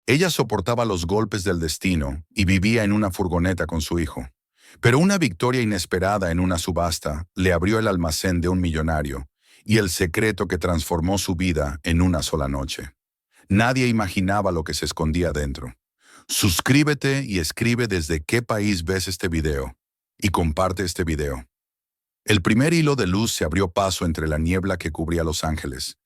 Ella soportaba los golpes del destino y vivía en una furgoneta con su hijo. Pero una victoria inesperada en una subasta le abrió el almacén de un millonario y el secreto que transformó su vida en una sola noche. Nadie imaginaba lo que se escondía dentro. Suscríbete y escribe desde qué país ves este video y comparte este video. El primer hilo de luz se abrió paso entre la niebla que cubría Los Ángeles,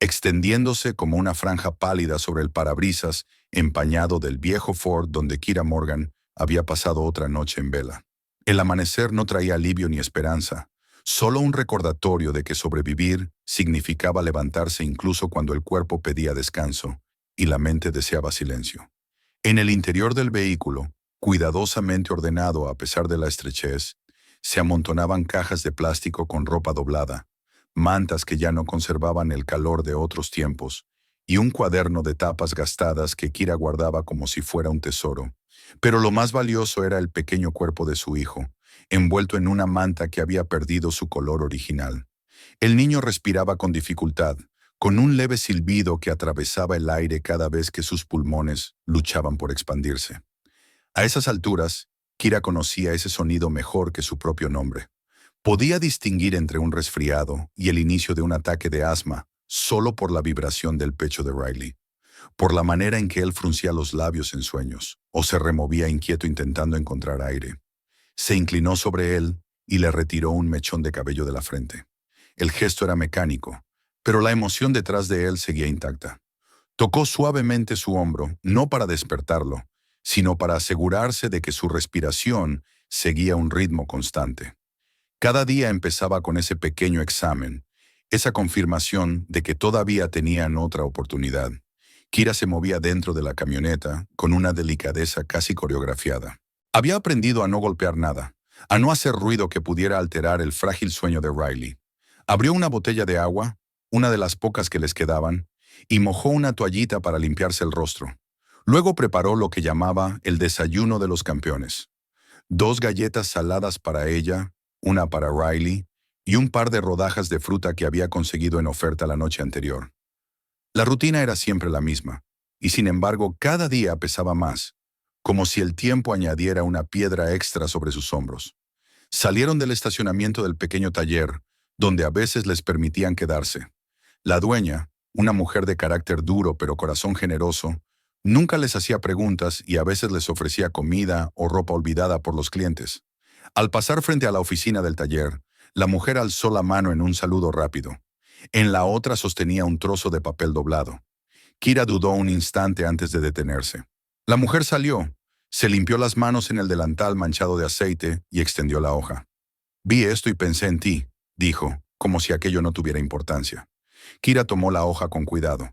extendiéndose como una franja pálida sobre el parabrisas empañado del viejo Ford donde Kira Morgan había pasado otra noche en vela. El amanecer no traía alivio ni esperanza, solo un recordatorio de que sobrevivir significaba levantarse incluso cuando el cuerpo pedía descanso y la mente deseaba silencio. En el interior del vehículo, cuidadosamente ordenado a pesar de la estrechez, se amontonaban cajas de plástico con ropa doblada, mantas que ya no conservaban el calor de otros tiempos, y un cuaderno de tapas gastadas que Kira guardaba como si fuera un tesoro. Pero lo más valioso era el pequeño cuerpo de su hijo, envuelto en una manta que había perdido su color original. El niño respiraba con dificultad, con un leve silbido que atravesaba el aire cada vez que sus pulmones luchaban por expandirse. A esas alturas, Kira conocía ese sonido mejor que su propio nombre. Podía distinguir entre un resfriado y el inicio de un ataque de asma solo por la vibración del pecho de Riley, por la manera en que él fruncía los labios en sueños, o se removía inquieto intentando encontrar aire. Se inclinó sobre él y le retiró un mechón de cabello de la frente. El gesto era mecánico, pero la emoción detrás de él seguía intacta. Tocó suavemente su hombro, no para despertarlo, sino para asegurarse de que su respiración seguía un ritmo constante. Cada día empezaba con ese pequeño examen, esa confirmación de que todavía tenían otra oportunidad. Kira se movía dentro de la camioneta con una delicadeza casi coreografiada. Había aprendido a no golpear nada, a no hacer ruido que pudiera alterar el frágil sueño de Riley. Abrió una botella de agua, una de las pocas que les quedaban, y mojó una toallita para limpiarse el rostro. Luego preparó lo que llamaba el desayuno de los campeones. 2 galletas saladas para ella, una para Riley, y un par de rodajas de fruta que había conseguido en oferta la noche anterior. La rutina era siempre la misma, y sin embargo cada día pesaba más, como si el tiempo añadiera una piedra extra sobre sus hombros. Salieron del estacionamiento del pequeño taller, donde a veces les permitían quedarse. La dueña, una mujer de carácter duro pero corazón generoso, nunca les hacía preguntas y a veces les ofrecía comida o ropa olvidada por los clientes. Al pasar frente a la oficina del taller, la mujer alzó la mano en un saludo rápido. En la otra sostenía un trozo de papel doblado. Kira dudó un instante antes de detenerse. La mujer salió, se limpió las manos en el delantal manchado de aceite y extendió la hoja. «Vi esto y pensé en ti», dijo, como si aquello no tuviera importancia. Kira tomó la hoja con cuidado.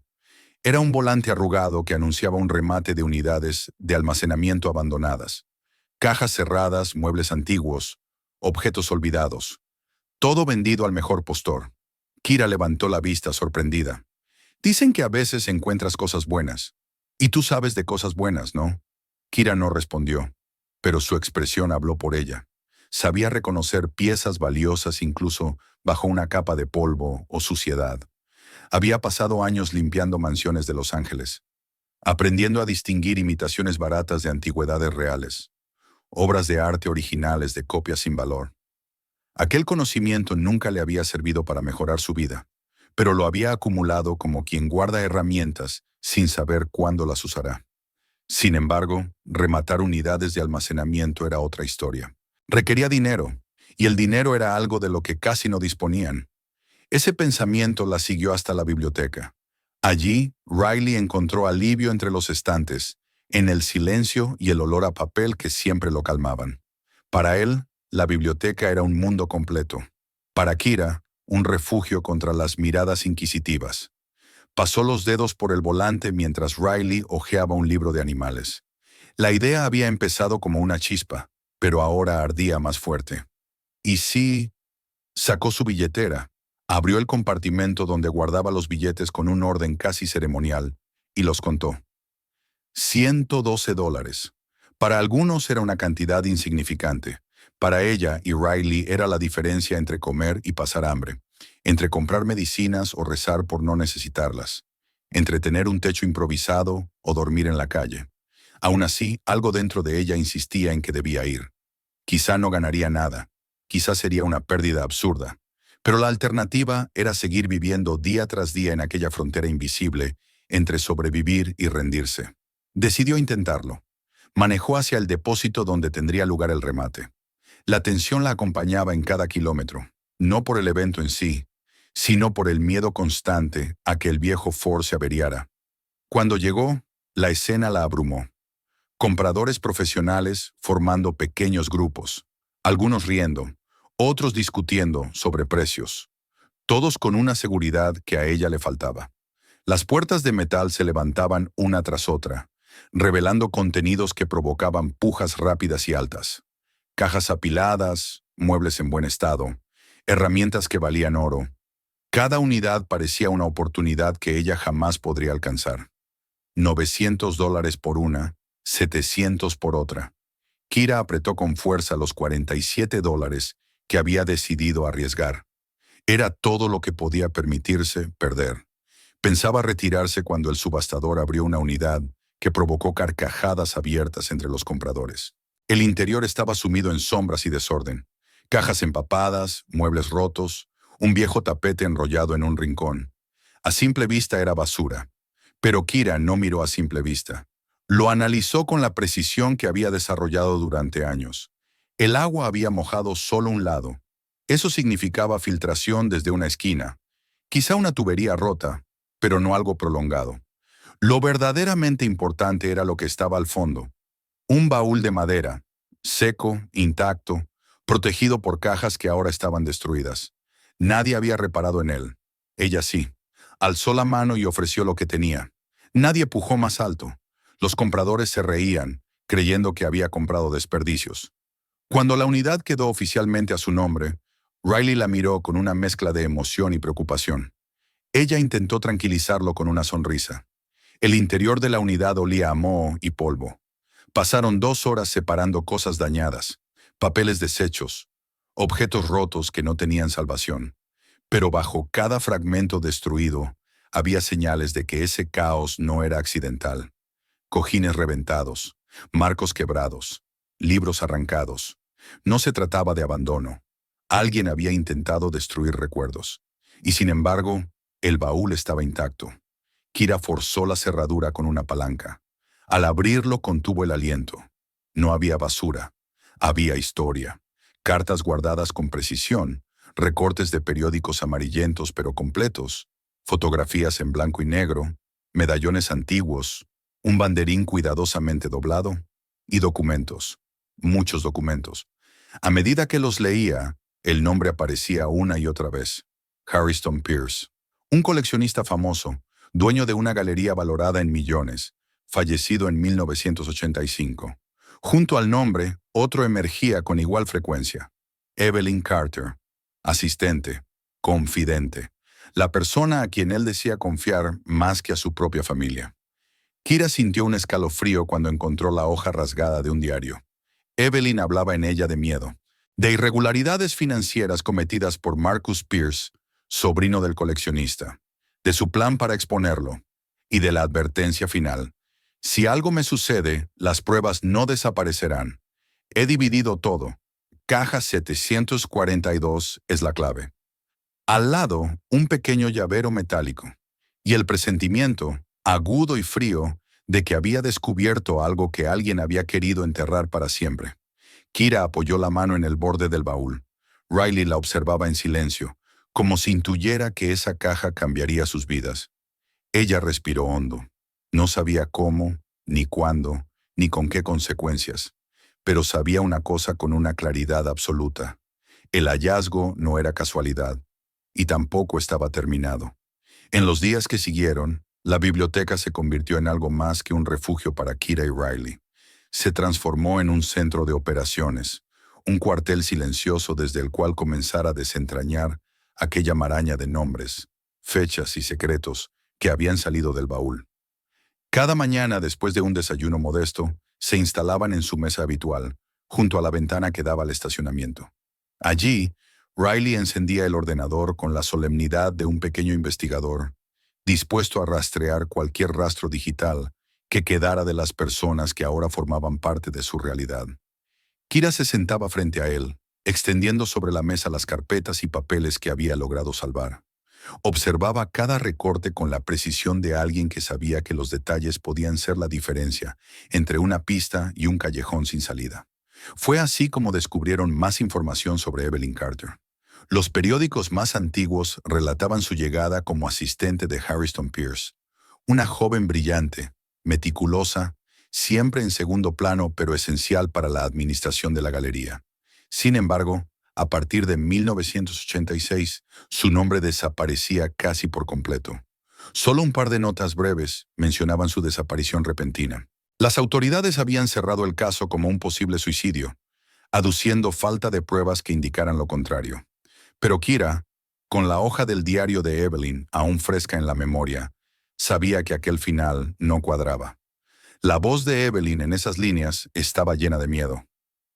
Era un volante arrugado que anunciaba un remate de unidades de almacenamiento abandonadas. Cajas cerradas, muebles antiguos, objetos olvidados. Todo vendido al mejor postor. Kira levantó la vista sorprendida. «Dicen que a veces encuentras cosas buenas. Y tú sabes de cosas buenas, ¿no?» Kira no respondió, pero su expresión habló por ella. Sabía reconocer piezas valiosas incluso bajo una capa de polvo o suciedad. Había pasado años limpiando mansiones de Los Ángeles, aprendiendo a distinguir imitaciones baratas de antigüedades reales, obras de arte originales de copias sin valor. Aquel conocimiento nunca le había servido para mejorar su vida, pero lo había acumulado como quien guarda herramientas sin saber cuándo las usará. Sin embargo, rematar unidades de almacenamiento era otra historia. Requería dinero, y el dinero era algo de lo que casi no disponían. Ese pensamiento la siguió hasta la biblioteca. Allí, Riley encontró alivio entre los estantes, en el silencio y el olor a papel que siempre lo calmaban. Para él, la biblioteca era un mundo completo. Para Kira, un refugio contra las miradas inquisitivas. Pasó los dedos por el volante mientras Riley hojeaba un libro de animales. La idea había empezado como una chispa, pero ahora ardía más fuerte. ¿Y si...? Sacó su billetera, abrió el compartimento donde guardaba los billetes con un orden casi ceremonial, y los contó. $112. Para algunos era una cantidad insignificante. Para ella y Riley era la diferencia entre comer y pasar hambre, entre comprar medicinas o rezar por no necesitarlas. entre tener un techo improvisado o dormir en la calle. Aún así, algo dentro de ella insistía en que debía ir. Quizá no ganaría nada, quizá sería una pérdida absurda, pero la alternativa era seguir viviendo día tras día en aquella frontera invisible entre sobrevivir y rendirse. Decidió intentarlo. Manejó hacia el depósito donde tendría lugar el remate. La tensión la acompañaba en cada kilómetro, no por el evento en sí, sino por el miedo constante a que el viejo Ford se averiara. Cuando llegó, la escena la abrumó. Compradores profesionales formando pequeños grupos, algunos riendo, otros discutiendo sobre precios, todos con una seguridad que a ella le faltaba. Las puertas de metal se levantaban una tras otra, revelando contenidos que provocaban pujas rápidas y altas. Cajas apiladas, muebles en buen estado, herramientas que valían oro. Cada unidad parecía una oportunidad que ella jamás podría alcanzar. $900 por una, 700 por otra. Kira apretó con fuerza los $47 que había decidido arriesgar. Era todo lo que podía permitirse perder. Pensaba retirarse cuando el subastador abrió una unidad que provocó carcajadas abiertas entre los compradores. El interior estaba sumido en sombras y desorden. Cajas empapadas, muebles rotos, un viejo tapete enrollado en un rincón. A simple vista era basura. Pero Kira no miró a simple vista. Lo analizó con la precisión que había desarrollado durante años. El agua había mojado solo un lado. Eso significaba filtración desde una esquina. Quizá una tubería rota, pero no algo prolongado. Lo verdaderamente importante era lo que estaba al fondo. Un baúl de madera, seco, intacto, protegido por cajas que ahora estaban destruidas. Nadie había reparado en él. Ella sí. Alzó la mano y ofreció lo que tenía. Nadie pujó más alto. Los compradores se reían, creyendo que había comprado desperdicios. Cuando la unidad quedó oficialmente a su nombre, Riley la miró con una mezcla de emoción y preocupación. Ella intentó tranquilizarlo con una sonrisa. El interior de la unidad olía a moho y polvo. Pasaron 2 horas separando cosas dañadas, papeles deshechos, objetos rotos que no tenían salvación. Pero bajo cada fragmento destruido había señales de que ese caos no era accidental. Cojines reventados, marcos quebrados, libros arrancados. No se trataba de abandono. Alguien había intentado destruir recuerdos. Y sin embargo, el baúl estaba intacto. Kira forzó la cerradura con una palanca. Al abrirlo contuvo el aliento. No había basura. Había historia. Cartas guardadas con precisión, recortes de periódicos amarillentos pero completos, fotografías en blanco y negro, medallones antiguos, un banderín cuidadosamente doblado y documentos, muchos documentos. A medida que los leía, el nombre aparecía una y otra vez. Harrison Pierce, un coleccionista famoso, dueño de una galería valorada en millones, fallecido en 1985. Junto al nombre, otro emergía con igual frecuencia. Evelyn Carter, asistente, confidente, la persona a quien él decía confiar más que a su propia familia. Kira sintió un escalofrío cuando encontró la hoja rasgada de un diario. Evelyn hablaba en ella de miedo, de irregularidades financieras cometidas por Marcus Pierce, sobrino del coleccionista, de su plan para exponerlo, y de la advertencia final. Si algo me sucede, las pruebas no desaparecerán. He dividido todo. Caja 742 es la clave. Al lado, un pequeño llavero metálico, y el presentimiento, agudo y frío, de que había descubierto algo que alguien había querido enterrar para siempre. Kira apoyó la mano en el borde del baúl. Riley la observaba en silencio, como si intuyera que esa caja cambiaría sus vidas. Ella respiró hondo. No sabía cómo, ni cuándo, ni con qué consecuencias, pero sabía una cosa con una claridad absoluta. El hallazgo no era casualidad, y tampoco estaba terminado. En los días que siguieron, la biblioteca se convirtió en algo más que un refugio para Kira y Riley. Se transformó en un centro de operaciones, un cuartel silencioso desde el cual comenzar a desentrañar aquella maraña de nombres, fechas y secretos que habían salido del baúl. Cada mañana, después de un desayuno modesto, se instalaban en su mesa habitual, junto a la ventana que daba al estacionamiento. Allí, Riley encendía el ordenador con la solemnidad de un pequeño investigador, dispuesto a rastrear cualquier rastro digital que quedara de las personas que ahora formaban parte de su realidad. Kira se sentaba frente a él, extendiendo sobre la mesa las carpetas y papeles que había logrado salvar. Observaba cada recorte con la precisión de alguien que sabía que los detalles podían ser la diferencia entre una pista y un callejón sin salida. Fue así como descubrieron más información sobre Evelyn Carter. Los periódicos más antiguos relataban su llegada como asistente de Harrison Pierce, una joven brillante, meticulosa, siempre en segundo plano pero esencial para la administración de la galería. Sin embargo, a partir de 1986, su nombre desaparecía casi por completo. Solo un par de notas breves mencionaban su desaparición repentina. Las autoridades habían cerrado el caso como un posible suicidio, aduciendo falta de pruebas que indicaran lo contrario. Pero Kira, con la hoja del diario de Evelyn aún fresca en la memoria, sabía que aquel final no cuadraba. La voz de Evelyn en esas líneas estaba llena de miedo.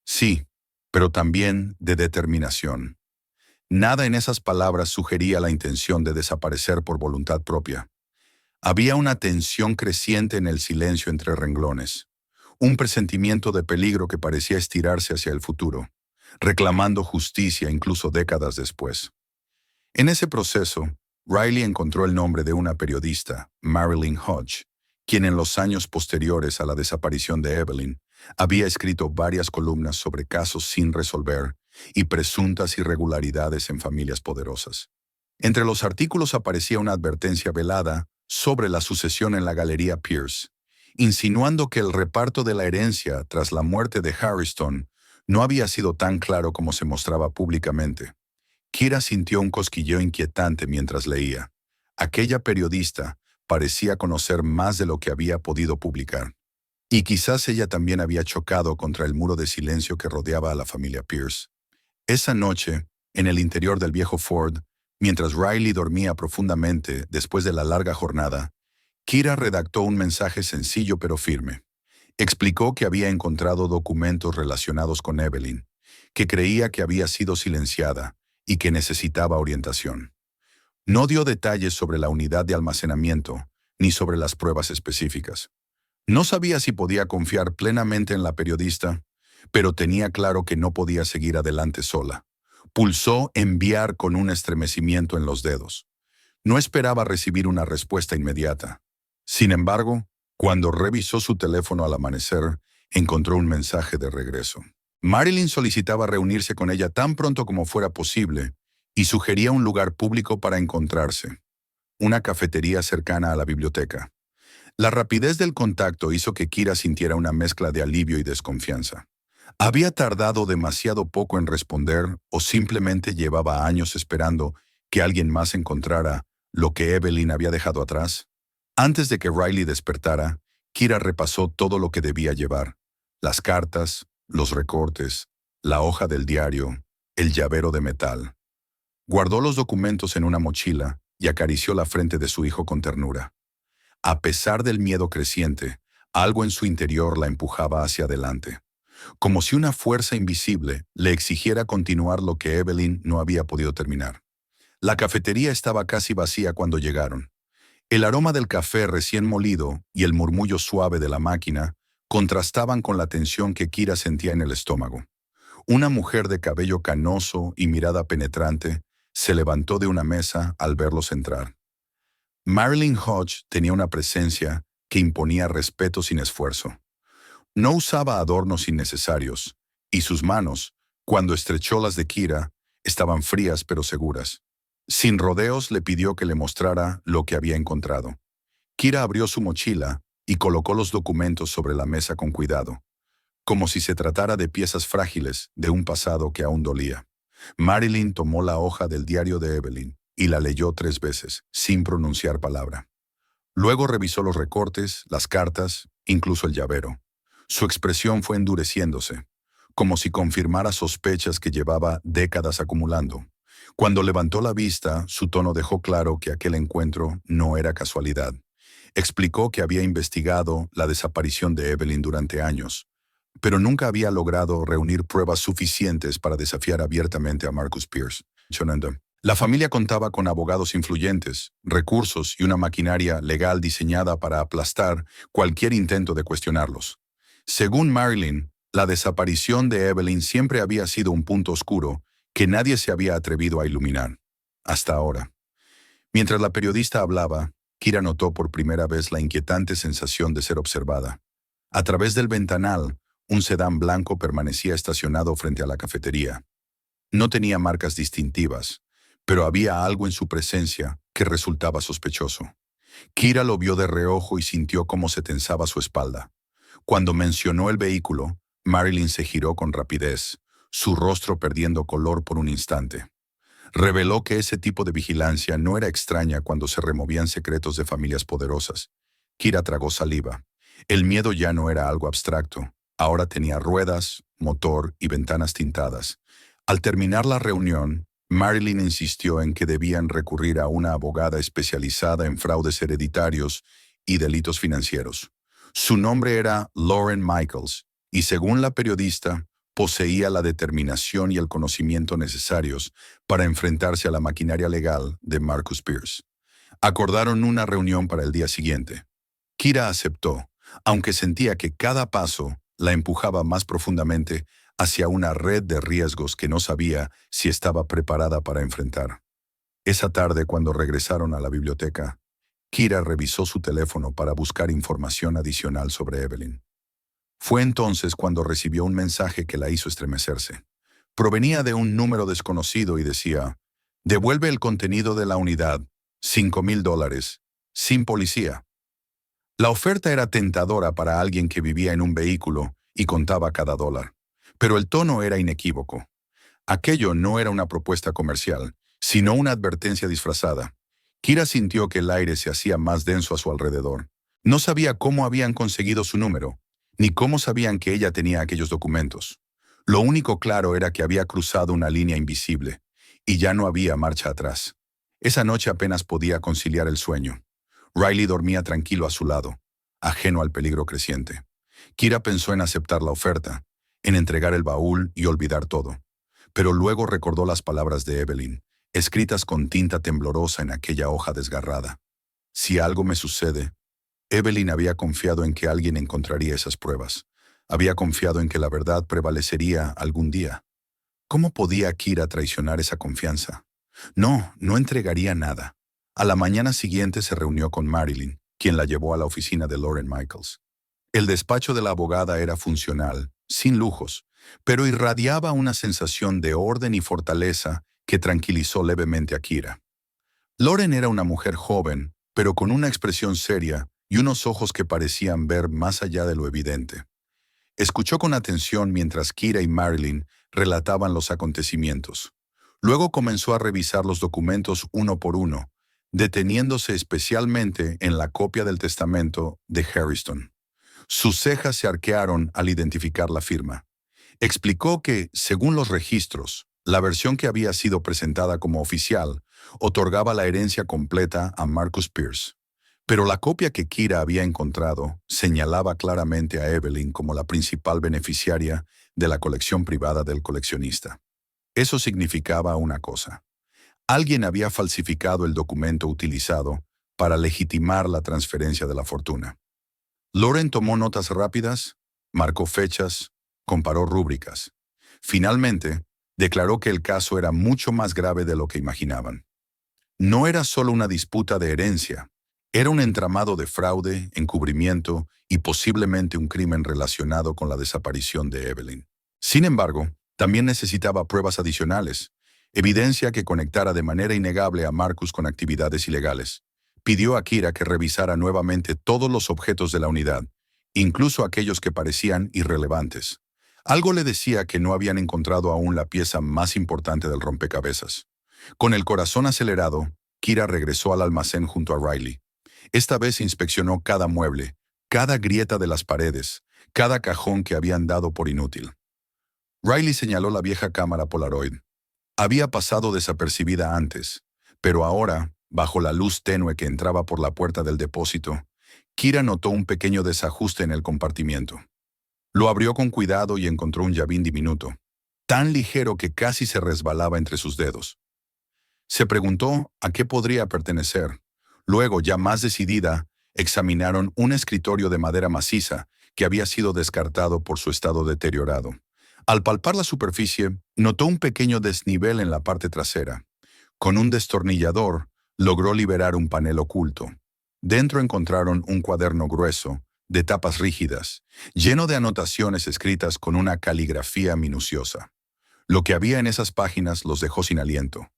Sí, pero también de determinación. Nada en esas palabras sugería la intención de desaparecer por voluntad propia. Había una tensión creciente en el silencio entre renglones, un presentimiento de peligro que parecía estirarse hacia el futuro, reclamando justicia incluso décadas después. En ese proceso, Riley encontró el nombre de una periodista, Marilyn Hodge, quien en los años posteriores a la desaparición de Evelyn había escrito varias columnas sobre casos sin resolver y presuntas irregularidades en familias poderosas. Entre los artículos aparecía una advertencia velada sobre la sucesión en la Galería Pierce, insinuando que el reparto de la herencia tras la muerte de Harrison no había sido tan claro como se mostraba públicamente. Kira sintió un cosquilleo inquietante mientras leía. Aquella periodista parecía conocer más de lo que había podido publicar. Y quizás ella también había chocado contra el muro de silencio que rodeaba a la familia Pierce. Esa noche, en el interior del viejo Ford, mientras Riley dormía profundamente después de la larga jornada, Kira redactó un mensaje sencillo pero firme. Explicó que había encontrado documentos relacionados con Evelyn, que creía que había sido silenciada y que necesitaba orientación. No dio detalles sobre la unidad de almacenamiento ni sobre las pruebas específicas. No sabía si podía confiar plenamente en la periodista, pero tenía claro que no podía seguir adelante sola. Pulsó enviar con un estremecimiento en los dedos. No esperaba recibir una respuesta inmediata. Sin embargo, cuando revisó su teléfono al amanecer, encontró un mensaje de regreso. Marilyn solicitaba reunirse con ella tan pronto como fuera posible y sugería un lugar público para encontrarse, una cafetería cercana a la biblioteca. La rapidez del contacto hizo que Kira sintiera una mezcla de alivio y desconfianza. ¿Había tardado demasiado poco en responder o simplemente llevaba años esperando que alguien más encontrara lo que Evelyn había dejado atrás? Antes de que Riley despertara, Kira repasó todo lo que debía llevar: las cartas, los recortes, la hoja del diario, el llavero de metal. Guardó los documentos en una mochila y acarició la frente de su hijo con ternura. A pesar del miedo creciente, algo en su interior la empujaba hacia adelante, como si una fuerza invisible le exigiera continuar lo que Evelyn no había podido terminar. La cafetería estaba casi vacía cuando llegaron. El aroma del café recién molido y el murmullo suave de la máquina contrastaban con la tensión que Kira sentía en el estómago. Una mujer de cabello canoso y mirada penetrante se levantó de una mesa al verlos entrar. Marilyn Hodge tenía una presencia que imponía respeto sin esfuerzo. No usaba adornos innecesarios, y sus manos, cuando estrechó las de Kira, estaban frías pero seguras. Sin rodeos le pidió que le mostrara lo que había encontrado. Kira abrió su mochila y colocó los documentos sobre la mesa con cuidado, como si se tratara de piezas frágiles de un pasado que aún dolía. Marilyn tomó la hoja del diario de Evelyn y la leyó 3 veces, sin pronunciar palabra. Luego revisó los recortes, las cartas, incluso el llavero. Su expresión fue endureciéndose, como si confirmara sospechas que llevaba décadas acumulando. Cuando levantó la vista, su tono dejó claro que aquel encuentro no era casualidad. Explicó que había investigado la desaparición de Evelyn durante años, pero nunca había logrado reunir pruebas suficientes para desafiar abiertamente a Marcus Pierce. La familia contaba con abogados influyentes, recursos y una maquinaria legal diseñada para aplastar cualquier intento de cuestionarlos. Según Marilyn, la desaparición de Evelyn siempre había sido un punto oscuro que nadie se había atrevido a iluminar. Hasta ahora. Mientras la periodista hablaba, Kira notó por primera vez la inquietante sensación de ser observada. A través del ventanal, un sedán blanco permanecía estacionado frente a la cafetería. No tenía marcas distintivas, pero había algo en su presencia que resultaba sospechoso. Kira lo vio de reojo y sintió cómo se tensaba su espalda. Cuando mencionó el vehículo, Marilyn se giró con rapidez, su rostro perdiendo color por un instante. Reveló que ese tipo de vigilancia no era extraña cuando se removían secretos de familias poderosas. Kira tragó saliva. El miedo ya no era algo abstracto. Ahora tenía ruedas, motor y ventanas tintadas. Al terminar la reunión, Marilyn insistió en que debían recurrir a una abogada especializada en fraudes hereditarios y delitos financieros. Su nombre era Lauren Michaels, y según la periodista, poseía la determinación y el conocimiento necesarios para enfrentarse a la maquinaria legal de Marcus Pierce. Acordaron una reunión para el día siguiente. Kira aceptó, aunque sentía que cada paso la empujaba más profundamente hacia una red de riesgos que no sabía si estaba preparada para enfrentar. Esa tarde, cuando regresaron a la biblioteca, Kira revisó su teléfono para buscar información adicional sobre Evelyn. Fue entonces cuando recibió un mensaje que la hizo estremecerse. Provenía de un número desconocido y decía: «Devuelve el contenido de la unidad, $5,000, sin policía». La oferta era tentadora para alguien que vivía en un vehículo y contaba cada dólar. Pero el tono era inequívoco. Aquello no era una propuesta comercial, sino una advertencia disfrazada. Kira sintió que el aire se hacía más denso a su alrededor. No sabía cómo habían conseguido su número, ni cómo sabían que ella tenía aquellos documentos. Lo único claro era que había cruzado una línea invisible, y ya no había marcha atrás. Esa noche apenas podía conciliar el sueño. Riley dormía tranquilo a su lado, ajeno al peligro creciente. Kira pensó en aceptar la oferta, en entregar el baúl y olvidar todo. Pero luego recordó las palabras de Evelyn, escritas con tinta temblorosa en aquella hoja desgarrada. Si algo me sucede. Evelyn había confiado en que alguien encontraría esas pruebas. Había confiado en que la verdad prevalecería algún día. ¿Cómo podía Kira traicionar esa confianza? No, no entregaría nada. A la mañana siguiente se reunió con Marilyn, quien la llevó a la oficina de Lauren Michaels. El despacho de la abogada era funcional, sin lujos, pero irradiaba una sensación de orden y fortaleza que tranquilizó levemente a Kira. Lauren era una mujer joven, pero con una expresión seria y unos ojos que parecían ver más allá de lo evidente. Escuchó con atención mientras Kira y Marilyn relataban los acontecimientos. Luego comenzó a revisar los documentos uno por uno, deteniéndose especialmente en la copia del testamento de Harrison. Sus cejas se arquearon al identificar la firma. Explicó que, según los registros, la versión que había sido presentada como oficial otorgaba la herencia completa a Marcus Pierce. Pero la copia que Kira había encontrado señalaba claramente a Evelyn como la principal beneficiaria de la colección privada del coleccionista. Eso significaba una cosa. Alguien había falsificado el documento utilizado para legitimar la transferencia de la fortuna. Lauren tomó notas rápidas, marcó fechas, comparó rúbricas. Finalmente, declaró que el caso era mucho más grave de lo que imaginaban. No era solo una disputa de herencia, era un entramado de fraude, encubrimiento y posiblemente un crimen relacionado con la desaparición de Evelyn. Sin embargo, también necesitaba pruebas adicionales, evidencia que conectara de manera innegable a Marcus con actividades ilegales. Pidió a Kira que revisara nuevamente todos los objetos de la unidad, incluso aquellos que parecían irrelevantes. Algo le decía que no habían encontrado aún la pieza más importante del rompecabezas. Con el corazón acelerado, Kira regresó al almacén junto a Riley. Esta vez inspeccionó cada mueble, cada grieta de las paredes, cada cajón que habían dado por inútil. Riley señaló la vieja cámara Polaroid. Había pasado desapercibida antes, pero ahora, bajo la luz tenue que entraba por la puerta del depósito, Kira notó un pequeño desajuste en el compartimiento. Lo abrió con cuidado y encontró un llavín diminuto, tan ligero que casi se resbalaba entre sus dedos. Se preguntó a qué podría pertenecer. Luego, ya más decidida, examinaron un escritorio de madera maciza que había sido descartado por su estado deteriorado. Al palpar la superficie, notó un pequeño desnivel en la parte trasera. Con un destornillador, logró liberar un panel oculto. Dentro encontraron un cuaderno grueso, de tapas rígidas, lleno de anotaciones escritas con una caligrafía minuciosa. Lo que había en esas páginas los dejó sin aliento.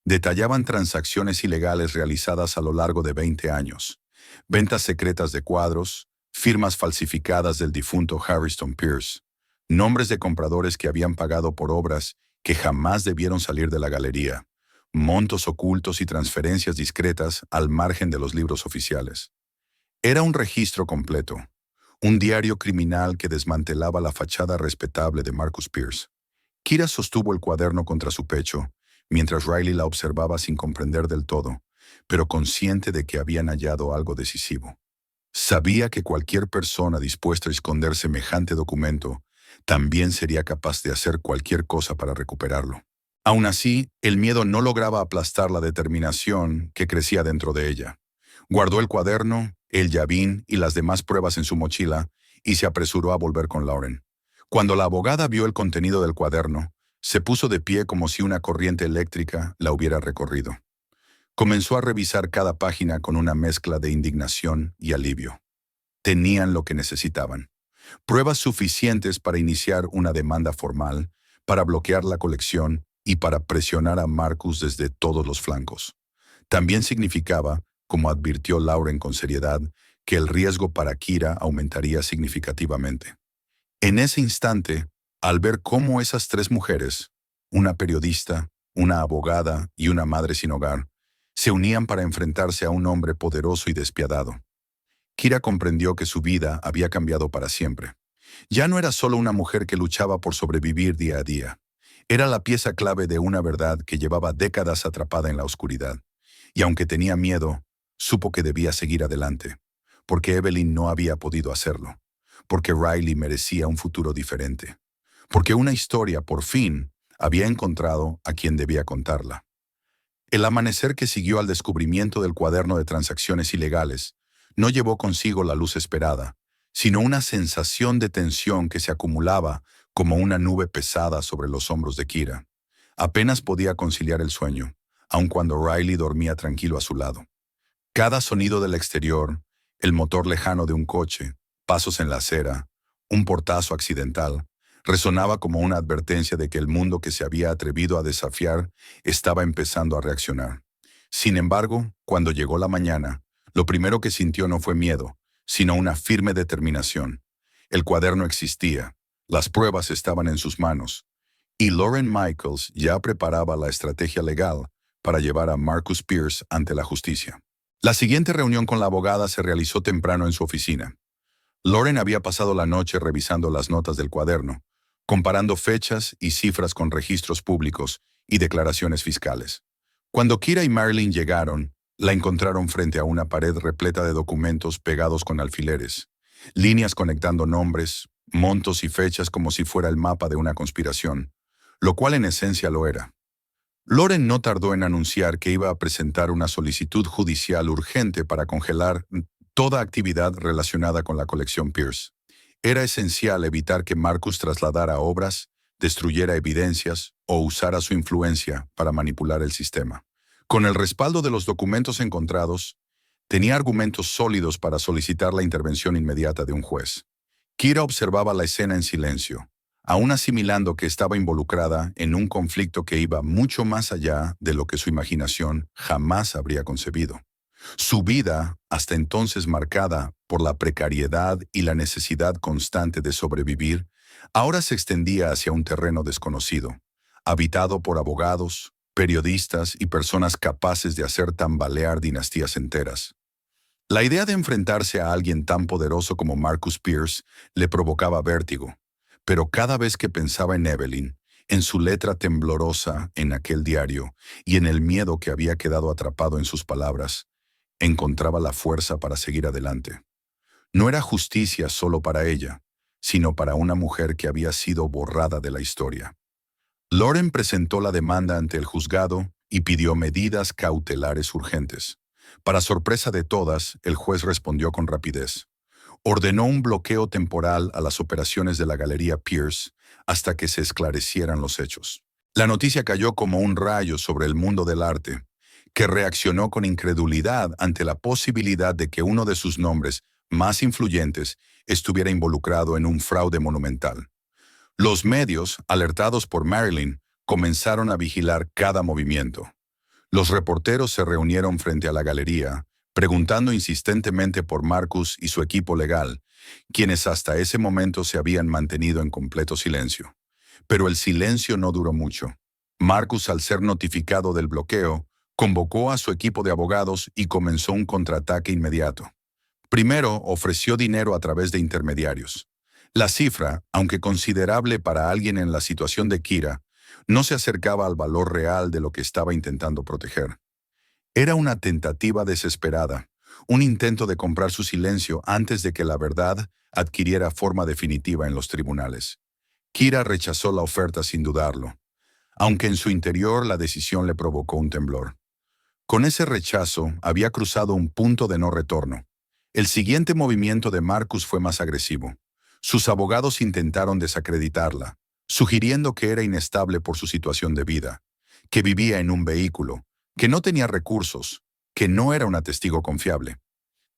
Detallaban transacciones ilegales realizadas a lo largo de 20 años, ventas secretas de cuadros, firmas falsificadas del difunto Harrison Pierce, nombres de compradores que habían pagado por obras que jamás debieron salir de la galería, montos ocultos y transferencias discretas al margen de los libros oficiales. Era un registro completo, un diario criminal que desmantelaba la fachada respetable de Marcus Pierce. Kira sostuvo el cuaderno contra su pecho, mientras Riley la observaba sin comprender del todo, pero consciente de que habían hallado algo decisivo. Sabía que cualquier persona dispuesta a esconder semejante documento también sería capaz de hacer cualquier cosa para recuperarlo. Aún así, el miedo no lograba aplastar la determinación que crecía dentro de ella. Guardó el cuaderno, el llavín y las demás pruebas en su mochila y se apresuró a volver con Lauren. Cuando la abogada vio el contenido del cuaderno, se puso de pie como si una corriente eléctrica la hubiera recorrido. Comenzó a revisar cada página con una mezcla de indignación y alivio. Tenían lo que necesitaban. Pruebas suficientes para iniciar una demanda formal, para bloquear la colección y para presionar a Marcus desde todos los flancos. También significaba, como advirtió Lauren con seriedad, que el riesgo para Kira aumentaría significativamente. En ese instante, al ver cómo esas tres mujeres, una periodista, una abogada y una madre sin hogar, se unían para enfrentarse a un hombre poderoso y despiadado, Kira comprendió que su vida había cambiado para siempre. Ya no era solo una mujer que luchaba por sobrevivir día a día. Era la pieza clave de una verdad que llevaba décadas atrapada en la oscuridad. Y aunque tenía miedo, supo que debía seguir adelante, porque Evelyn no había podido hacerlo, porque Riley merecía un futuro diferente, porque una historia, por fin, había encontrado a quien debía contarla. El amanecer que siguió al descubrimiento del cuaderno de transacciones ilegales no llevó consigo la luz esperada, sino una sensación de tensión que se acumulaba como una nube pesada sobre los hombros de Kira. Apenas podía conciliar el sueño, aun cuando Riley dormía tranquilo a su lado. Cada sonido del exterior, el motor lejano de un coche, pasos en la acera, un portazo accidental, resonaba como una advertencia de que el mundo que se había atrevido a desafiar estaba empezando a reaccionar. Sin embargo, cuando llegó la mañana, lo primero que sintió no fue miedo, sino una firme determinación. El cuaderno existía, las pruebas estaban en sus manos, y Lauren Michaels ya preparaba la estrategia legal para llevar a Marcus Pierce ante la justicia. La siguiente reunión con la abogada se realizó temprano en su oficina. Lauren había pasado la noche revisando las notas del cuaderno, comparando fechas y cifras con registros públicos y declaraciones fiscales. Cuando Kira y Marilyn llegaron, la encontraron frente a una pared repleta de documentos pegados con alfileres, líneas conectando nombres, montos y fechas como si fuera el mapa de una conspiración, lo cual en esencia lo era. Lauren no tardó en anunciar que iba a presentar una solicitud judicial urgente para congelar toda actividad relacionada con la colección Pierce. Era esencial evitar que Marcus trasladara obras, destruyera evidencias o usara su influencia para manipular el sistema. Con el respaldo de los documentos encontrados, tenía argumentos sólidos para solicitar la intervención inmediata de un juez. Kira observaba la escena en silencio, aún asimilando que estaba involucrada en un conflicto que iba mucho más allá de lo que su imaginación jamás habría concebido. Su vida, hasta entonces marcada por la precariedad y la necesidad constante de sobrevivir, ahora se extendía hacia un terreno desconocido, habitado por abogados, periodistas y personas capaces de hacer tambalear dinastías enteras. La idea de enfrentarse a alguien tan poderoso como Marcus Pierce le provocaba vértigo, pero cada vez que pensaba en Evelyn, en su letra temblorosa en aquel diario y en el miedo que había quedado atrapado en sus palabras, encontraba la fuerza para seguir adelante. No era justicia solo para ella, sino para una mujer que había sido borrada de la historia. Lauren presentó la demanda ante el juzgado y pidió medidas cautelares urgentes. Para sorpresa de todas, el juez respondió con rapidez. Ordenó un bloqueo temporal a las operaciones de la Galería Pierce hasta que se esclarecieran los hechos. La noticia cayó como un rayo sobre el mundo del arte, que reaccionó con incredulidad ante la posibilidad de que uno de sus nombres más influyentes estuviera involucrado en un fraude monumental. Los medios, alertados por Marilyn, comenzaron a vigilar cada movimiento. Los reporteros se reunieron frente a la galería, preguntando insistentemente por Marcus y su equipo legal, quienes hasta ese momento se habían mantenido en completo silencio. Pero el silencio no duró mucho. Marcus, al ser notificado del bloqueo, convocó a su equipo de abogados y comenzó un contraataque inmediato. Primero, ofreció dinero a través de intermediarios. La cifra, aunque considerable para alguien en la situación de Kira, no se acercaba al valor real de lo que estaba intentando proteger. Era una tentativa desesperada, un intento de comprar su silencio antes de que la verdad adquiriera forma definitiva en los tribunales. Kira rechazó la oferta sin dudarlo, aunque en su interior la decisión le provocó un temblor. Con ese rechazo había cruzado un punto de no retorno. El siguiente movimiento de Marcus fue más agresivo. Sus abogados intentaron desacreditarla, sugiriendo que era inestable por su situación de vida, que vivía en un vehículo, que no tenía recursos, que no era una testigo confiable.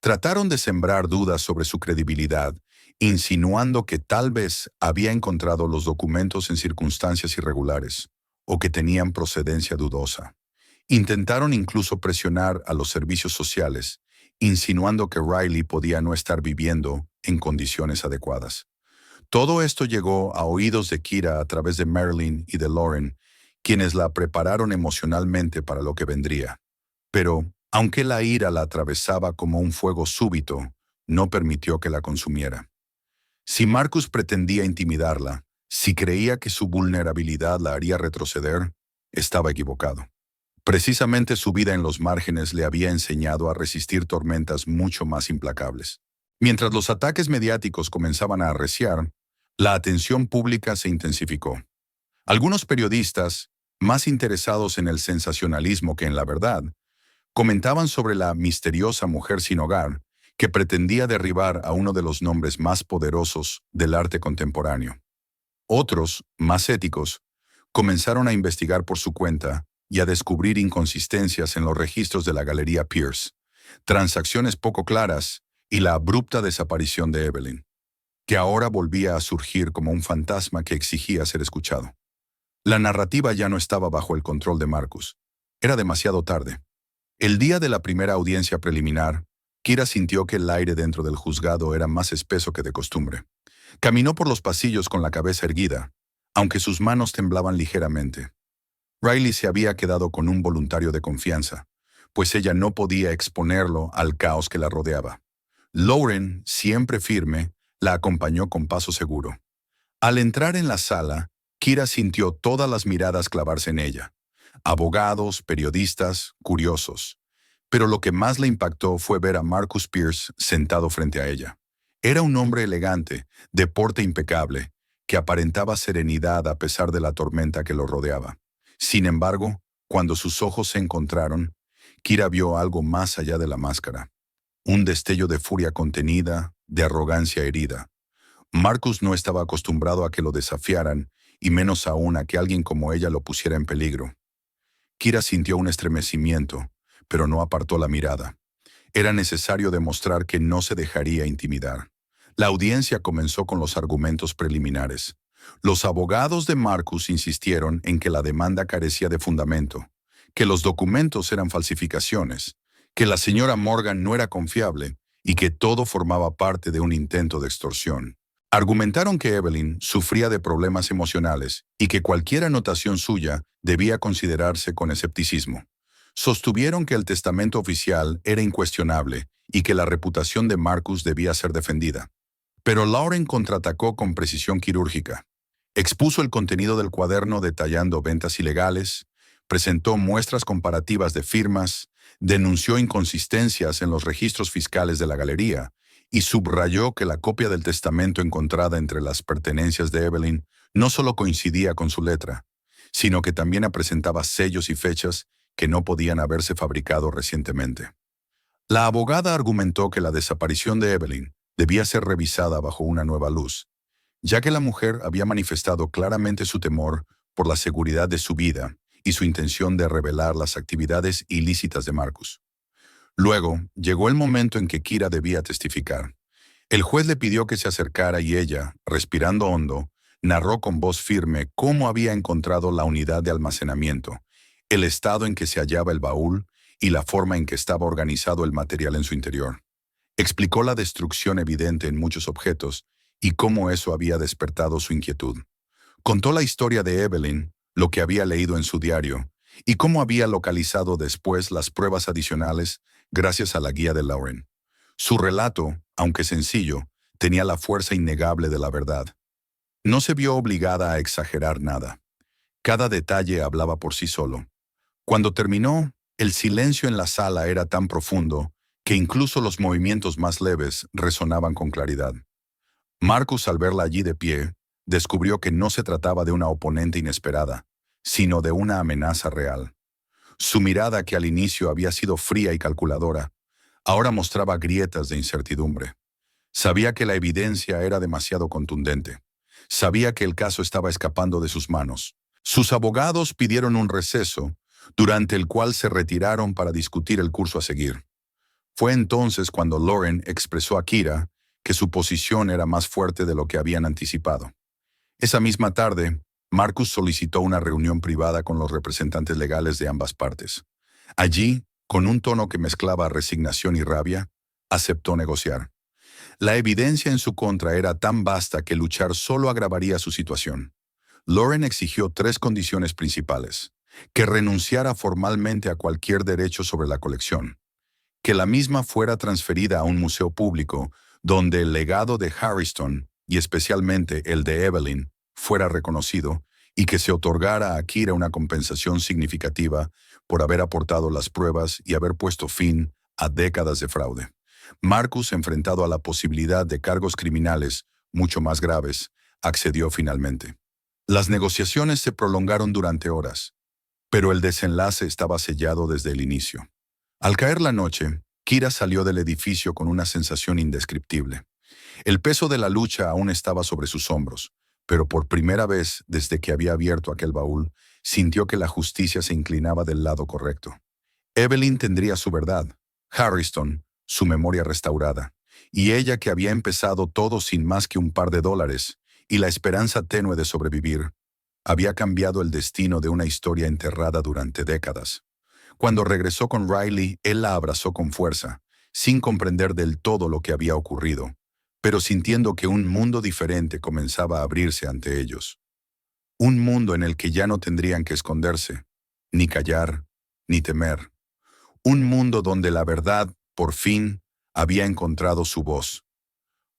Trataron de sembrar dudas sobre su credibilidad, insinuando que tal vez había encontrado los documentos en circunstancias irregulares, o que tenían procedencia dudosa. Intentaron incluso presionar a los servicios sociales, insinuando que Riley podía no estar viviendo en condiciones adecuadas. Todo esto llegó a oídos de Kira a través de Marilyn y de Lauren, quienes la prepararon emocionalmente para lo que vendría. Pero, aunque la ira la atravesaba como un fuego súbito, no permitió que la consumiera. Si Marcus pretendía intimidarla, si creía que su vulnerabilidad la haría retroceder, estaba equivocado. Precisamente su vida en los márgenes le había enseñado a resistir tormentas mucho más implacables. Mientras los ataques mediáticos comenzaban a arreciar, la atención pública se intensificó. Algunos periodistas, más interesados en el sensacionalismo que en la verdad, comentaban sobre la misteriosa mujer sin hogar que pretendía derribar a uno de los nombres más poderosos del arte contemporáneo. Otros, más éticos, comenzaron a investigar por su cuenta y a descubrir inconsistencias en los registros de la Galería Pierce, transacciones poco claras y la abrupta desaparición de Evelyn, que ahora volvía a surgir como un fantasma que exigía ser escuchado. La narrativa ya no estaba bajo el control de Marcus. Era demasiado tarde. El día de la primera audiencia preliminar, Kira sintió que el aire dentro del juzgado era más espeso que de costumbre. Caminó por los pasillos con la cabeza erguida, aunque sus manos temblaban ligeramente. Riley se había quedado con un voluntario de confianza, pues ella no podía exponerlo al caos que la rodeaba. Lauren, siempre firme, la acompañó con paso seguro. Al entrar en la sala, Kira sintió todas las miradas clavarse en ella. Abogados, periodistas, curiosos. Pero lo que más le impactó fue ver a Marcus Pierce sentado frente a ella. Era un hombre elegante, de porte impecable, que aparentaba serenidad a pesar de la tormenta que lo rodeaba. Sin embargo, cuando sus ojos se encontraron, Kira vio algo más allá de la máscara. Un destello de furia contenida, de arrogancia herida. Marcus no estaba acostumbrado a que lo desafiaran, y menos aún a que alguien como ella lo pusiera en peligro. Kira sintió un estremecimiento, pero no apartó la mirada. Era necesario demostrar que no se dejaría intimidar. La audiencia comenzó con los argumentos preliminares. Los abogados de Marcus insistieron en que la demanda carecía de fundamento, que los documentos eran falsificaciones, que la señora Morgan no era confiable y que todo formaba parte de un intento de extorsión. Argumentaron que Evelyn sufría de problemas emocionales y que cualquier anotación suya debía considerarse con escepticismo. Sostuvieron que el testamento oficial era incuestionable y que la reputación de Marcus debía ser defendida. Pero Lauren contraatacó con precisión quirúrgica. Expuso el contenido del cuaderno detallando ventas ilegales, presentó muestras comparativas de firmas, denunció inconsistencias en los registros fiscales de la galería y subrayó que la copia del testamento encontrada entre las pertenencias de Evelyn no solo coincidía con su letra, sino que también presentaba sellos y fechas que no podían haberse fabricado recientemente. La abogada argumentó que la desaparición de Evelyn debía ser revisada bajo una nueva luz, ya que la mujer había manifestado claramente su temor por la seguridad de su vida y su intención de revelar las actividades ilícitas de Marcus. Luego, llegó el momento en que Kira debía testificar. El juez le pidió que se acercara y ella, respirando hondo, narró con voz firme cómo había encontrado la unidad de almacenamiento, el estado en que se hallaba el baúl y la forma en que estaba organizado el material en su interior. Explicó la destrucción evidente en muchos objetos y cómo eso había despertado su inquietud. Contó la historia de Evelyn, lo que había leído en su diario, y cómo había localizado después las pruebas adicionales gracias a la guía de Lauren. Su relato, aunque sencillo, tenía la fuerza innegable de la verdad. No se vio obligada a exagerar nada. Cada detalle hablaba por sí solo. Cuando terminó, el silencio en la sala era tan profundo que incluso los movimientos más leves resonaban con claridad. Marcus, al verla allí de pie, descubrió que no se trataba de una oponente inesperada, sino de una amenaza real. Su mirada, que al inicio había sido fría y calculadora, ahora mostraba grietas de incertidumbre. Sabía que la evidencia era demasiado contundente. Sabía que el caso estaba escapando de sus manos. Sus abogados pidieron un receso, durante el cual se retiraron para discutir el curso a seguir. Fue entonces cuando Lauren expresó a Kira que su posición era más fuerte de lo que habían anticipado. Esa misma tarde, Marcus solicitó una reunión privada con los representantes legales de ambas partes. Allí, con un tono que mezclaba resignación y rabia, aceptó negociar. La evidencia en su contra era tan vasta que luchar solo agravaría su situación. Lauren exigió 3 condiciones principales: que renunciara formalmente a cualquier derecho sobre la colección, que la misma fuera transferida a un museo público donde el legado de Harriston, y especialmente el de Evelyn, fuera reconocido, y que se otorgara a Kira una compensación significativa por haber aportado las pruebas y haber puesto fin a décadas de fraude. Marcus, enfrentado a la posibilidad de cargos criminales mucho más graves, accedió finalmente. Las negociaciones se prolongaron durante horas, pero el desenlace estaba sellado desde el inicio. Al caer la noche, Kira salió del edificio con una sensación indescriptible. El peso de la lucha aún estaba sobre sus hombros, pero por primera vez desde que había abierto aquel baúl, sintió que la justicia se inclinaba del lado correcto. Evelyn tendría su verdad, Harriston, su memoria restaurada, y ella, que había empezado todo sin más que un par de dólares y la esperanza tenue de sobrevivir, había cambiado el destino de una historia enterrada durante décadas. Cuando regresó con Riley, él la abrazó con fuerza, sin comprender del todo lo que había ocurrido, pero sintiendo que un mundo diferente comenzaba a abrirse ante ellos. Un mundo en el que ya no tendrían que esconderse, ni callar, ni temer. Un mundo donde la verdad, por fin, había encontrado su voz.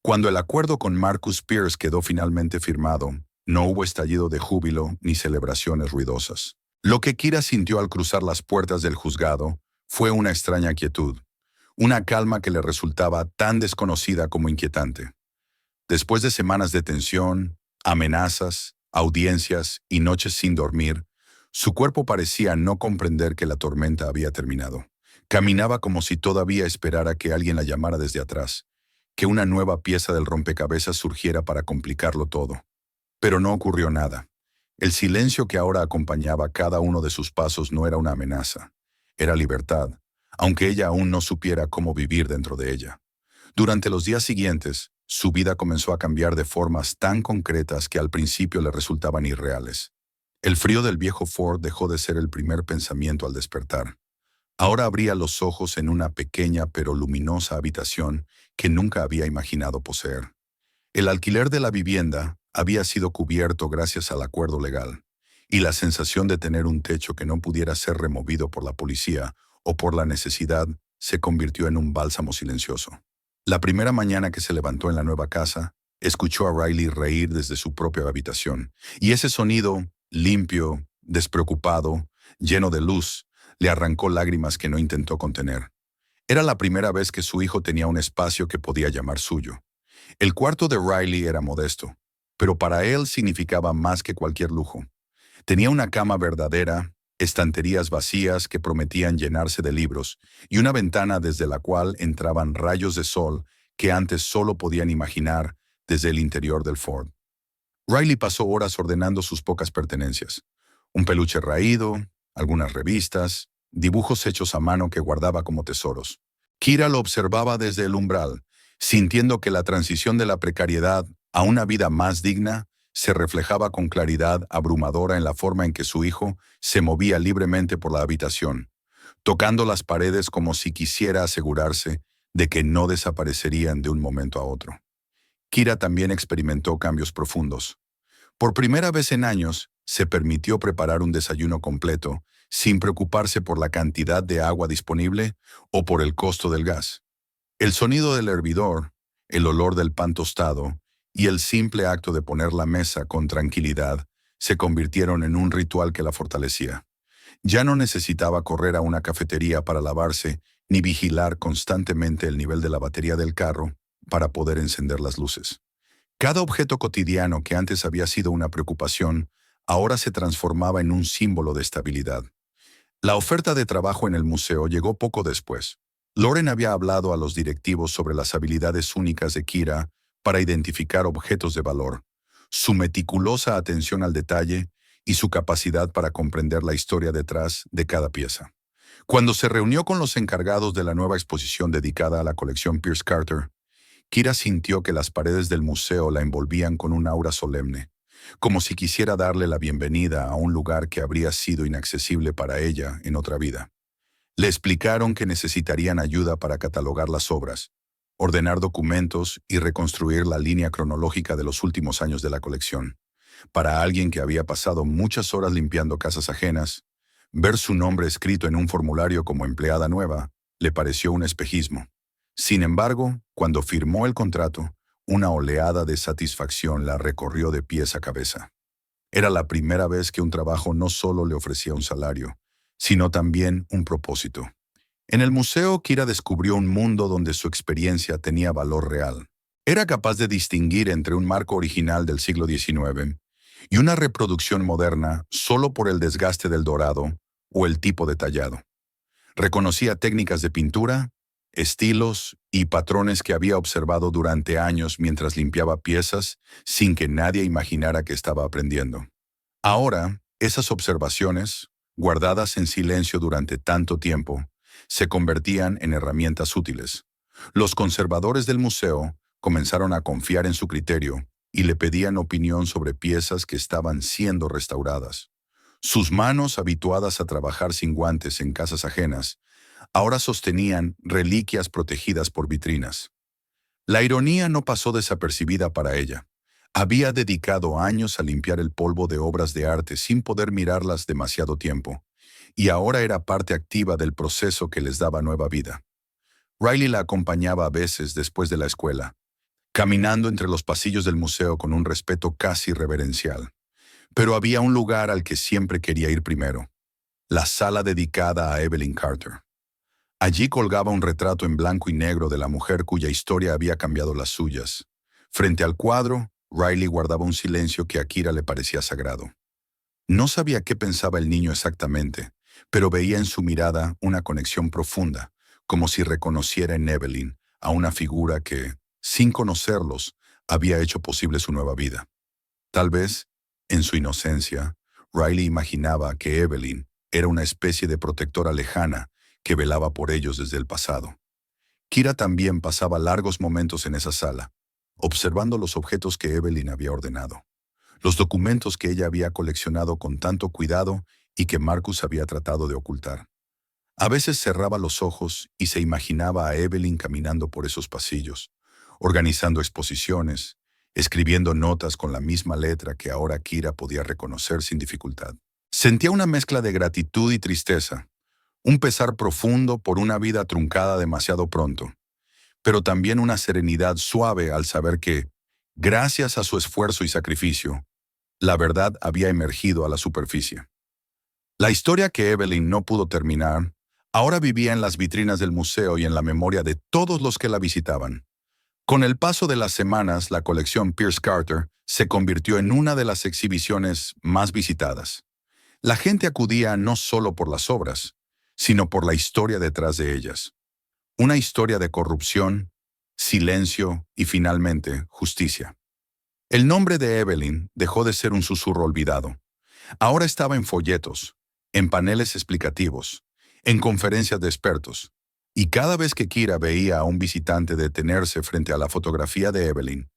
Cuando el acuerdo con Marcus Pierce quedó finalmente firmado, no hubo estallido de júbilo ni celebraciones ruidosas. Lo que Kira sintió al cruzar las puertas del juzgado fue una extraña quietud, una calma que le resultaba tan desconocida como inquietante. Después de semanas de tensión, amenazas, audiencias y noches sin dormir, su cuerpo parecía no comprender que la tormenta había terminado. Caminaba como si todavía esperara que alguien la llamara desde atrás, que una nueva pieza del rompecabezas surgiera para complicarlo todo. Pero no ocurrió nada. El silencio que ahora acompañaba cada uno de sus pasos no era una amenaza, era libertad, aunque ella aún no supiera cómo vivir dentro de ella. Durante los días siguientes, su vida comenzó a cambiar de formas tan concretas que al principio le resultaban irreales. El frío del viejo Ford dejó de ser el primer pensamiento al despertar. Ahora abría los ojos en una pequeña pero luminosa habitación que nunca había imaginado poseer. El alquiler de la vivienda había sido cubierto gracias al acuerdo legal, y la sensación de tener un techo que no pudiera ser removido por la policía o por la necesidad se convirtió en un bálsamo silencioso. La primera mañana que se levantó en la nueva casa, escuchó a Riley reír desde su propia habitación, y ese sonido, limpio, despreocupado, lleno de luz, le arrancó lágrimas que no intentó contener. Era la primera vez que su hijo tenía un espacio que podía llamar suyo. El cuarto de Riley era modesto, pero para él significaba más que cualquier lujo. Tenía una cama verdadera, estanterías vacías que prometían llenarse de libros y una ventana desde la cual entraban rayos de sol que antes solo podían imaginar desde el interior del Ford. Riley pasó horas ordenando sus pocas pertenencias. Un peluche raído, algunas revistas, dibujos hechos a mano que guardaba como tesoros. Kira lo observaba desde el umbral, sintiendo que la transición de la precariedad a una vida más digna se reflejaba con claridad abrumadora en la forma en que su hijo se movía libremente por la habitación, tocando las paredes como si quisiera asegurarse de que no desaparecerían de un momento a otro. Kira también experimentó cambios profundos. Por primera vez en años, se permitió preparar un desayuno completo, sin preocuparse por la cantidad de agua disponible o por el costo del gas. El sonido del hervidor, el olor del pan tostado y el simple acto de poner la mesa con tranquilidad se convirtieron en un ritual que la fortalecía. Ya no necesitaba correr a una cafetería para lavarse ni vigilar constantemente el nivel de la batería del carro para poder encender las luces. Cada objeto cotidiano que antes había sido una preocupación, ahora se transformaba en un símbolo de estabilidad. La oferta de trabajo en el museo llegó poco después. Lauren había hablado a los directivos sobre las habilidades únicas de Kira para identificar objetos de valor, su meticulosa atención al detalle y su capacidad para comprender la historia detrás de cada pieza. Cuando se reunió con los encargados de la nueva exposición dedicada a la colección Pierce Carter, Kira sintió que las paredes del museo la envolvían con un aura solemne, como si quisiera darle la bienvenida a un lugar que habría sido inaccesible para ella en otra vida. Le explicaron que necesitarían ayuda para catalogar las obras, ordenar documentos y reconstruir la línea cronológica de los últimos años de la colección. Para alguien que había pasado muchas horas limpiando casas ajenas, ver su nombre escrito en un formulario como empleada nueva le pareció un espejismo. Sin embargo, cuando firmó el contrato, una oleada de satisfacción la recorrió de pies a cabeza. Era la primera vez que un trabajo no solo le ofrecía un salario, sino también un propósito. En el museo, Kira descubrió un mundo donde su experiencia tenía valor real. Era capaz de distinguir entre un marco original del siglo XIX y una reproducción moderna solo por el desgaste del dorado o el tipo de tallado. Reconocía técnicas de pintura, estilos y patrones que había observado durante años mientras limpiaba piezas sin que nadie imaginara que estaba aprendiendo. Ahora, esas observaciones, guardadas en silencio durante tanto tiempo, se convertían en herramientas útiles. Los conservadores del museo comenzaron a confiar en su criterio y le pedían opinión sobre piezas que estaban siendo restauradas. Sus manos, habituadas a trabajar sin guantes en casas ajenas, ahora sostenían reliquias protegidas por vitrinas. La ironía no pasó desapercibida para ella. Había dedicado años a limpiar el polvo de obras de arte sin poder mirarlas demasiado tiempo, y ahora era parte activa del proceso que les daba nueva vida. Riley la acompañaba a veces después de la escuela, caminando entre los pasillos del museo con un respeto casi reverencial. Pero había un lugar al que siempre quería ir primero: la sala dedicada a Evelyn Carter. Allí colgaba un retrato en blanco y negro de la mujer cuya historia había cambiado las suyas. Frente al cuadro, Riley guardaba un silencio que a Kira le parecía sagrado. No sabía qué pensaba el niño exactamente, pero veía en su mirada una conexión profunda, como si reconociera en Evelyn a una figura que, sin conocerlos, había hecho posible su nueva vida. Tal vez, en su inocencia, Riley imaginaba que Evelyn era una especie de protectora lejana que velaba por ellos desde el pasado. Kira también pasaba largos momentos en esa sala, observando los objetos que Evelyn había ordenado, los documentos que ella había coleccionado con tanto cuidado y que Marcus había tratado de ocultar. A veces cerraba los ojos y se imaginaba a Evelyn caminando por esos pasillos, organizando exposiciones, escribiendo notas con la misma letra que ahora Kira podía reconocer sin dificultad. Sentía una mezcla de gratitud y tristeza, un pesar profundo por una vida truncada demasiado pronto, pero también una serenidad suave al saber que, gracias a su esfuerzo y sacrificio, la verdad había emergido a la superficie. La historia que Evelyn no pudo terminar ahora vivía en las vitrinas del museo y en la memoria de todos los que la visitaban. Con el paso de las semanas, la colección Pierce Carter se convirtió en una de las exhibiciones más visitadas. La gente acudía no solo por las obras, sino por la historia detrás de ellas. Una historia de corrupción, silencio y finalmente justicia. El nombre de Evelyn dejó de ser un susurro olvidado. Ahora estaba en folletos, en paneles explicativos, en conferencias de expertos. Y cada vez que Kira veía a un visitante detenerse frente a la fotografía de Evelyn,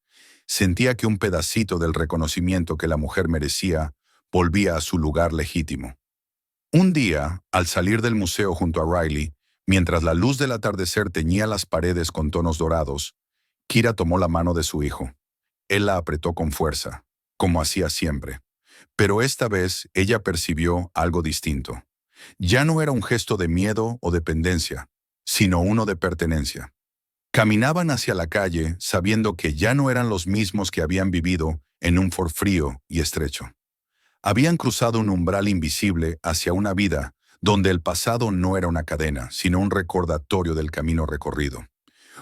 sentía que un pedacito del reconocimiento que la mujer merecía volvía a su lugar legítimo. Un día, al salir del museo junto a Riley, mientras la luz del atardecer teñía las paredes con tonos dorados, Kira tomó la mano de su hijo. Él la apretó con fuerza, como hacía siempre. Pero esta vez ella percibió algo distinto. Ya no era un gesto de miedo o dependencia, sino uno de pertenencia. Caminaban hacia la calle sabiendo que ya no eran los mismos que habían vivido en un Ford frío y estrecho. Habían cruzado un umbral invisible hacia una vida donde el pasado no era una cadena, sino un recordatorio del camino recorrido.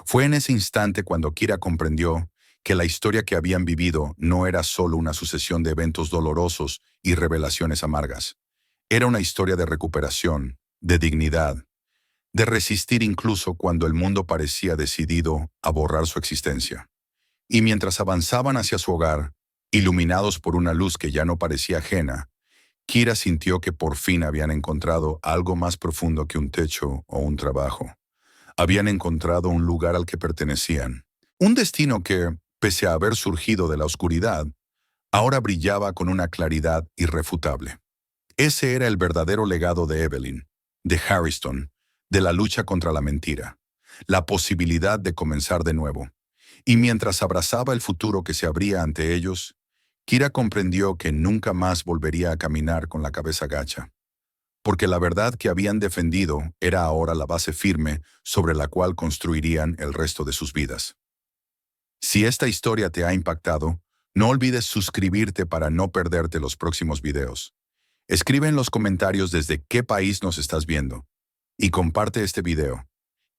Fue en ese instante cuando Kira comprendió que la historia que habían vivido no era solo una sucesión de eventos dolorosos y revelaciones amargas. Era una historia de recuperación, de dignidad, de resistir incluso cuando el mundo parecía decidido a borrar su existencia. Y mientras avanzaban hacia su hogar, iluminados por una luz que ya no parecía ajena, Kira sintió que por fin habían encontrado algo más profundo que un techo o un trabajo. Habían encontrado un lugar al que pertenecían. Un destino que, pese a haber surgido de la oscuridad, ahora brillaba con una claridad irrefutable. Ese era el verdadero legado de Evelyn, de Harrison, de la lucha contra la mentira, la posibilidad de comenzar de nuevo. Y mientras abrazaba el futuro que se abría ante ellos, Kira comprendió que nunca más volvería a caminar con la cabeza gacha, porque la verdad que habían defendido era ahora la base firme sobre la cual construirían el resto de sus vidas. Si esta historia te ha impactado, no olvides suscribirte para no perderte los próximos videos. Escribe en los comentarios desde qué país nos estás viendo y comparte este video.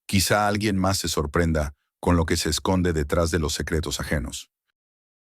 Quizá alguien más se sorprenda con lo que se esconde detrás de los secretos ajenos.